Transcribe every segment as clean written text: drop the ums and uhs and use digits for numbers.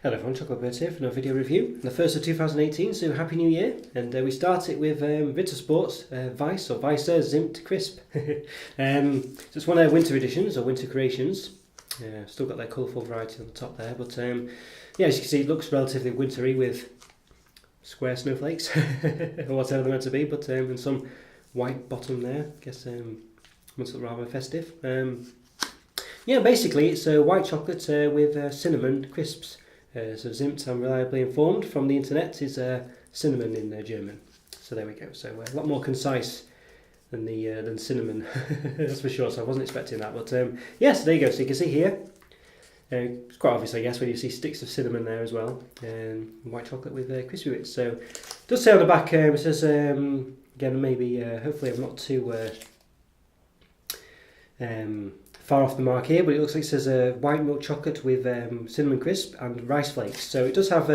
Hello everyone, Chocolo Roberto here for another video review. The first of 2018, so Happy New Year. And we start it with Ritter Sport's Weisse or Weisse Zimt Crisp. So it's one of their winter editions or winter creations. Still got their colourful variety on the top there, but yeah, as you can see, it looks relatively wintry with square snowflakes or whatever they're meant to be, but and some white bottom there. I guess looks rather festive. Yeah, basically it's white chocolate with cinnamon crisps. So Zimt, I'm reliably informed from the internet, is cinnamon in German. So there we go. So a lot more concise than cinnamon, that's for sure. So I wasn't expecting that, but yeah. So there you go. So you can see here, it's quite obvious, I guess, when you see sticks of cinnamon there as well, and white chocolate with crispy bits. So it does say on the back, it says again, maybe hopefully I'm not too far off the mark here, but it looks like it says white milk chocolate with cinnamon crisp and rice flakes. So it does have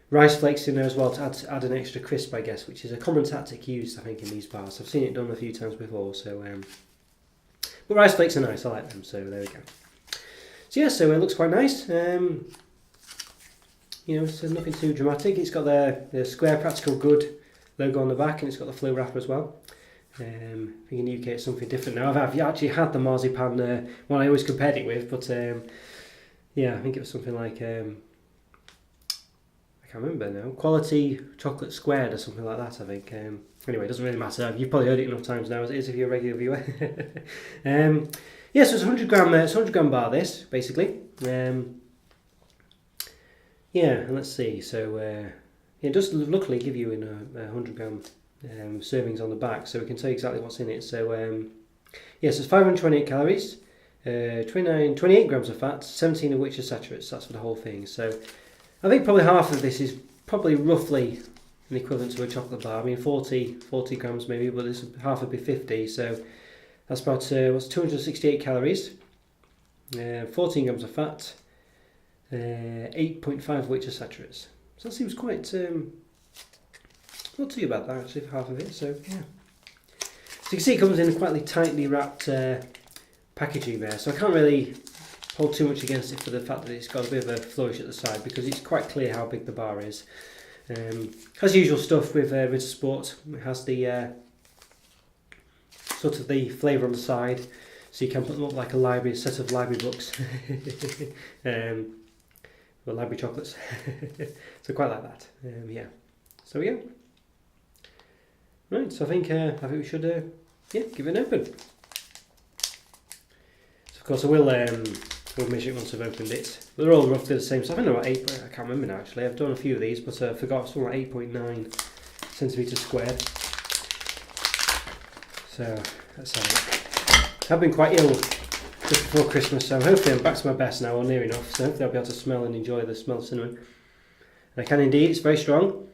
rice flakes in there as well to add an extra crisp, I guess, which is a common tactic used, I think, in these bars. I've seen it done a few times before. So, but rice flakes are nice. I like them. So there we go. So yeah, so it looks quite nice. You know, it's nothing too dramatic. It's got the Square Practical Good logo on the back, and it's got the flow wrapper as well. I think in the UK it's something different now. I've actually had the marzipan one I always compared it with, but yeah, I think it was something like I can't remember now. Quality Chocolate Squared or something like that, I think. Anyway, it doesn't really matter. You've probably heard it enough times now as it is if you're a regular viewer. Yeah, so it's 100 gram bar. This basically. Yeah, and let's see. So it does luckily give you in a 100 gram. Servings on the back, so we can tell you exactly what's in it. So yes, it's 528 calories, 28 grams of fat, 17 of which are saturates. That's for the whole thing. So I think probably half of this is probably roughly an equivalent to a chocolate bar. I mean 40 grams maybe, but this half would be 50. So that's about what's 268 calories, 14 grams of fat, 8.5 of which are saturates. So that seems quite not too bad that actually for half of it. So yeah, so you can see it comes in a quite tightly wrapped packaging there, so I can't really hold too much against it for the fact that it's got a bit of a flourish at the side, because it's quite clear how big the bar is. As usual stuff with Ritter Sport, it has the sort of the flavour on the side, so you can put them up like a library, a set of library books, well, library chocolates. So quite like that. Yeah. So yeah. Right, so I think we should yeah, give it an open. So of course I will measure it once I've opened it. They're all roughly the same. So I think they're about 8. I can't remember now actually. I've done a few of these, but I forgot. Something like 8.9 centimeters squared. So let's have it. I've been quite ill just before Christmas, so hopefully I'm back to my best now, or near enough. So hopefully I'll be able to smell and enjoy the smell of cinnamon. And I can indeed. It's very strong.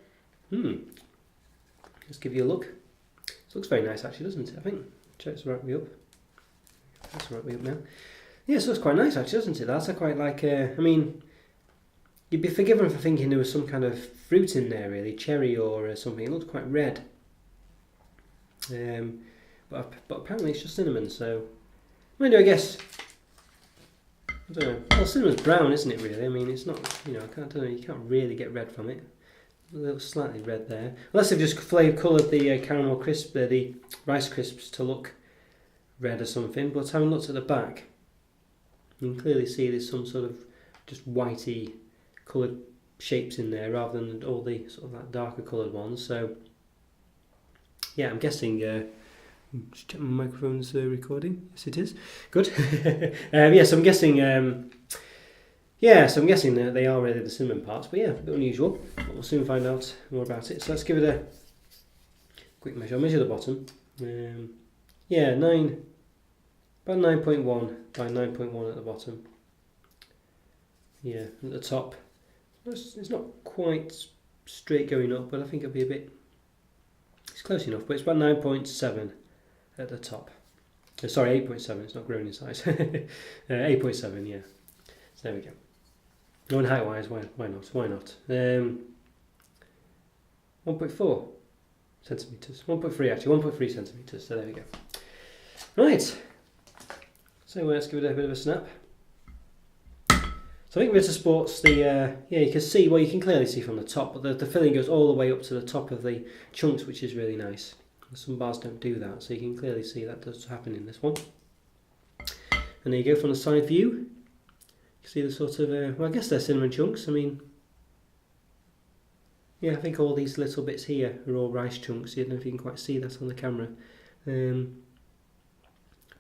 Let's give you a look. It looks very nice actually, doesn't it? I think. Check this right me up. That's right me up now. Yes, it looks quite nice actually, doesn't it? That's I quite like. I mean, you'd be forgiven for thinking there was some kind of fruit in there, really, cherry or something. It looks quite red. But apparently it's just cinnamon. So, mind you, I guess. I don't know. Well, cinnamon's brown, isn't it? Really. I mean, it's not. You know, I don't know. You can't really get red from it. A little slightly red there. Unless they've just coloured the caramel crisp, the rice crisps to look red or something. But having looked at the back, you can clearly see there's some sort of just whitey coloured shapes in there rather than all the sort of like darker coloured ones. So yeah, I'm guessing. Just check my microphone's recording. Yes, it is. Good. Yeah, so I'm guessing. Yeah, so I'm guessing that they are really the cinnamon parts, but yeah, a bit unusual. But we'll soon find out more about it. So let's give it a quick measure. I'll measure the bottom. Yeah, about 9.1 by 9.1 at the bottom. Yeah, at the top. It's not quite straight going up, but I think it'll be a bit. It's close enough, but it's about 9.7 at the top. Sorry, 8.7. It's not growing in size. 8.7. Yeah. So there we go. Going height wise, why not? Why not? 1.4 centimeters. 1.3 actually. 1.3 centimeters. So there we go. Right. So let's give it a bit of a snap. So I think Ritter Sport's the, yeah, you can see, well, you can clearly see from the top, but the filling goes all the way up to the top of the chunks, which is really nice. Some bars don't do that, so you can clearly see that does happen in this one. And there you go from the side view. You can see the sort of, well, I guess they're cinnamon chunks. I mean, yeah, I think all these little bits here are all rice chunks. I don't know if you can quite see that on the camera.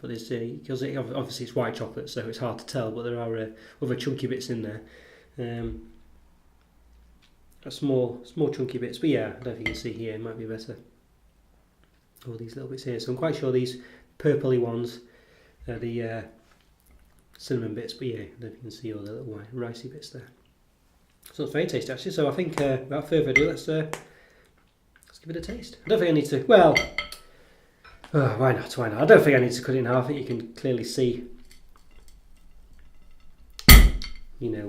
But it's because obviously it's white chocolate, so it's hard to tell. But there are other chunky bits in there, small chunky bits. But yeah, I don't know if you can see here. It might be better. All these little bits here. So I'm quite sure these purpley ones are the cinnamon bits. But yeah, I don't know if you can see all the little white ricey bits there. So it's very tasty actually. So I think without further ado, let's give it a taste. I don't think I need to. Well. Oh, why not? Why not? I don't think I need to cut it in half. I think you can clearly see, you know,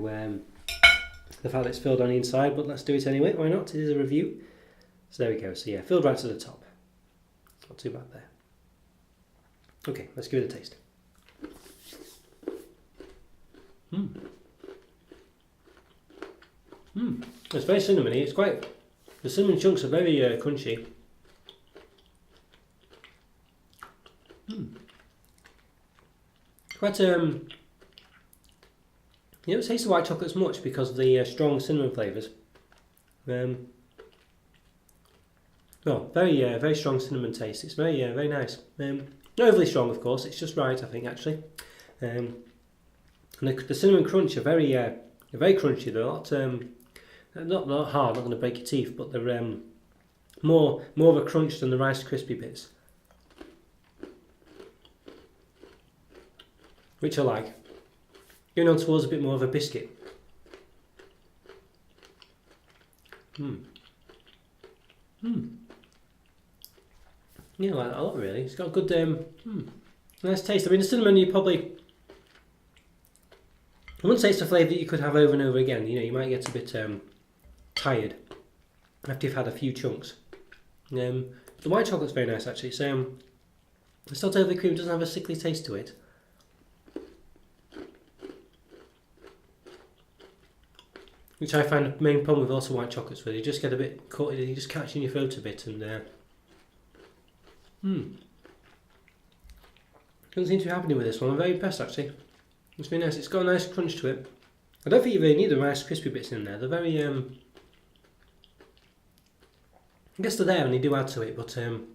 the fact that it's filled on the inside. But let's do it anyway. Why not? It is a review. So there we go. So yeah, filled right to the top. Not too bad there. Okay, let's give it a taste. It's very cinnamony. It's quite. The cinnamon chunks are very crunchy. Quite you don't taste the white chocolate as much because of the strong cinnamon flavours. Well, very strong cinnamon taste. It's very nice. Not overly strong, of course. It's just right, I think, actually. And the cinnamon crunch are very crunchy. They're not hard, not going to break your teeth, but they're more of a crunch than the Rice Krispie bits, which I like. Going on towards a bit more of a biscuit. Yeah, I like that a lot really. It's got a good, nice taste. I mean, the cinnamon I wouldn't say it's a flavour that you could have over and over again. You know, you might get a bit tired after you've had a few chunks. The white chocolate's very nice actually. It's not overly creamy, it doesn't have a sickly taste to it. Which I find the main problem with lots of white chocolates, where you just get a bit caught, you just catch in your throat a bit, and doesn't seem to be happening with this one. I'm very impressed actually. It's very nice. It's got a nice crunch to it. I don't think you really need the Rice Krispie bits in there. They're very I guess they're there and they do add to it, but you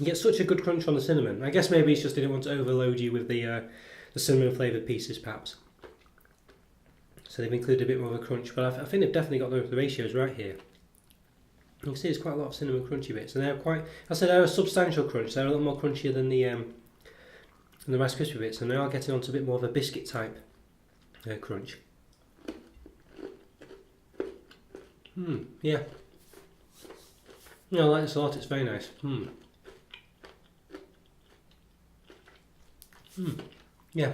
get such a good crunch on the cinnamon. I guess maybe it's just they didn't want to overload you with the cinnamon flavoured pieces, perhaps. So they've included a bit more of a crunch, but I think they've definitely got the ratios right here. You can see there's quite a lot of cinnamon crunchy bits, and they're quite. I said they're a substantial crunch. They're a lot more crunchier than the Rice Krispie bits, and they are getting onto a bit more of a biscuit type crunch. Yeah. Yeah, I like this a lot. It's very nice. Yeah.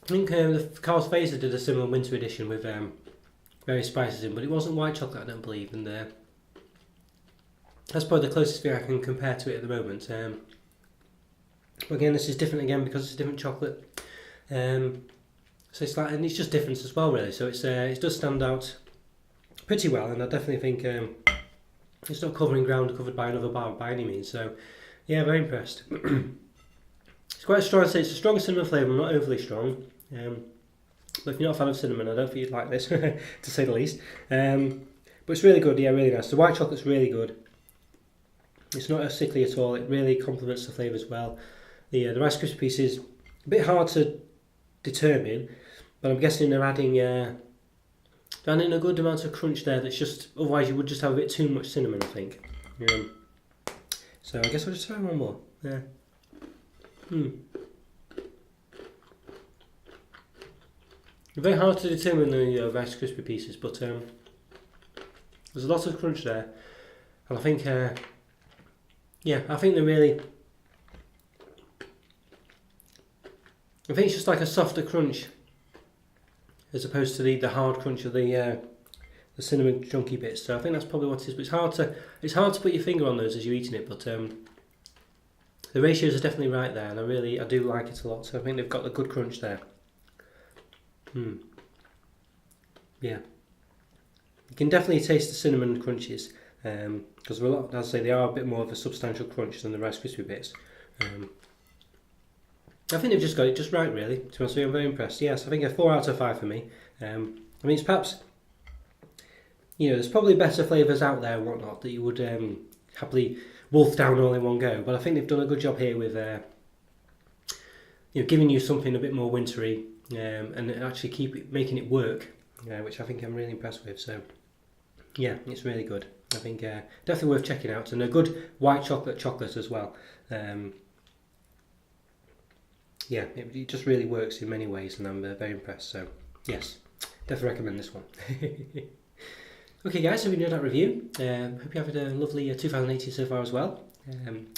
I think the Carl's Phaser did a similar winter edition with various spices in, but it wasn't white chocolate, I don't believe, and that's probably the closest thing I can compare to it at the moment. But again, this is different again because it's a different chocolate. So it's like, and it's just different as well, really. So it does stand out pretty well, and I definitely think it's not covering ground covered by another bar by any means. So yeah, very impressed. It's quite strong. I'd say it's a strong cinnamon flavour, not overly strong. But if you're not a fan of cinnamon, I don't think you'd like this, to say the least. But it's really good, yeah, really nice. The white chocolate's really good. It's not as sickly at all. It really complements the flavours well. The Rice Krispie piece is a bit hard to determine, but I'm guessing they're adding a good amount of crunch there. That's just, otherwise you would just have a bit too much cinnamon, I think. So I guess I'll just try one more. Yeah. Very hard to determine the Rice Krispie pieces, but there's a lot of crunch there, and I think, I think they're really. I think it's just like a softer crunch, as opposed to the hard crunch of the cinnamon chunky bits. So I think that's probably what it is. But it's hard to put your finger on those as you're eating it, but the ratios are definitely right there, and I do like it a lot. So I think they've got a good crunch there. Yeah. You can definitely taste the cinnamon crunches, because as I say, they are a bit more of a substantial crunch than the Rice Krispie bits. I think they've just got it just right, really. To be honest with you, I'm very impressed. Yes, I think a 4 out of 5 for me. I mean, it's perhaps, there's probably better flavours out there and whatnot that you would happily wolf down all in one go. But I think they've done a good job here with, giving you something a bit more wintry, and actually making it work, which I think I'm really impressed with. So, yeah, it's really good. I think definitely worth checking out, and a good white chocolate as well. Yeah, it just really works in many ways, and I'm very impressed. So, yes, definitely recommend this one. Okay, guys, so we enjoyed that review. Hope you have had a lovely 2018 so far as well.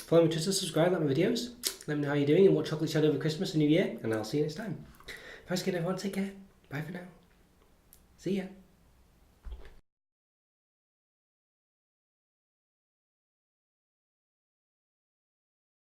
Follow me on Twitter, subscribe, like my videos. Let me know how you're doing and what chocolates you had over Christmas and New Year, and I'll see you next time. Thanks again, everyone. Take care. Bye for now. See ya.